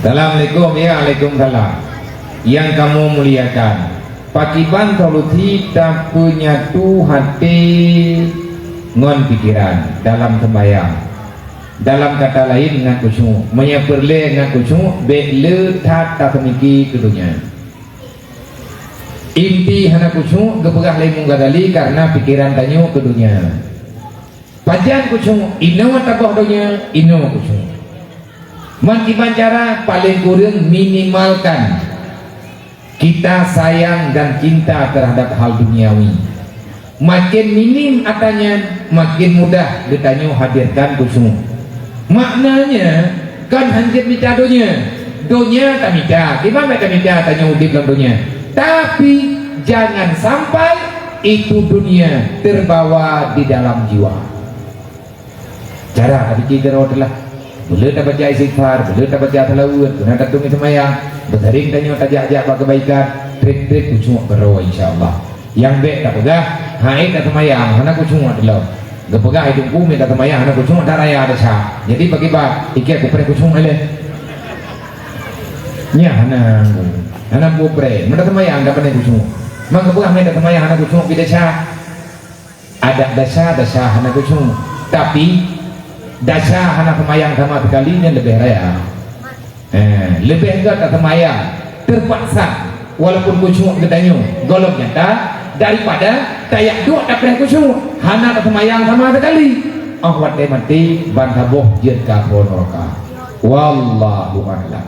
Assalamualaikum ya Waalaikumsalam. Yang kamu muliakan, pakiban solusi tak punya tu hati ngon pikiran dalam sembahyang. Dalam kata lain ngan kusyuk, menyeperle ngan kusyuk, bele tak semiki kedunya. Inti hana kusyuk gepegah lain munggadali karena pikiran tanyo kedunya. Pajan kusyuk, ino tabah dunya, ino kusyuk. Makiban cara paling kurang minimalkan kita sayang dan cinta terhadap hal duniawi. Makin minim atanya, makin mudah ditanya hadirkan kusyuk. Maknanya kan hancur minta dunia tak minta, gimana tak minta tanya udip dalam dunia. Tapi jangan sampai itu dunia terbawa di dalam jiwa. Cara tapi kita adalah boleh tak baca istighfar, boleh tak baca talawud, boleh tak tunggu semayang, bersering tanya tajak-tajak buat kebaikan, trik-trik kucung berdoa insyaAllah. Yang baik tak pegah, haid tak semayang, anak kucung adalah gepegah hidupku minta semayang, anak kucung tak raya ada sah. Jadi bagi bak, ikat kupre kucung oleh nya anak kupre, minta semayang dapat kucung. Mak gepegah minta semayang, anak kucung bila sah. Ada dasar anak kucung, tapi dasar anak semayang sama sekalinya lebih raya, lebih enggak tak semayang terpaksa walaupun kusyuk gedanyo golok nyata daripada tayak dua tak pernah kusyuk anak tak semayang sama sekali awat mati ban tabuh jid ka neraka. Wallahu a'lam.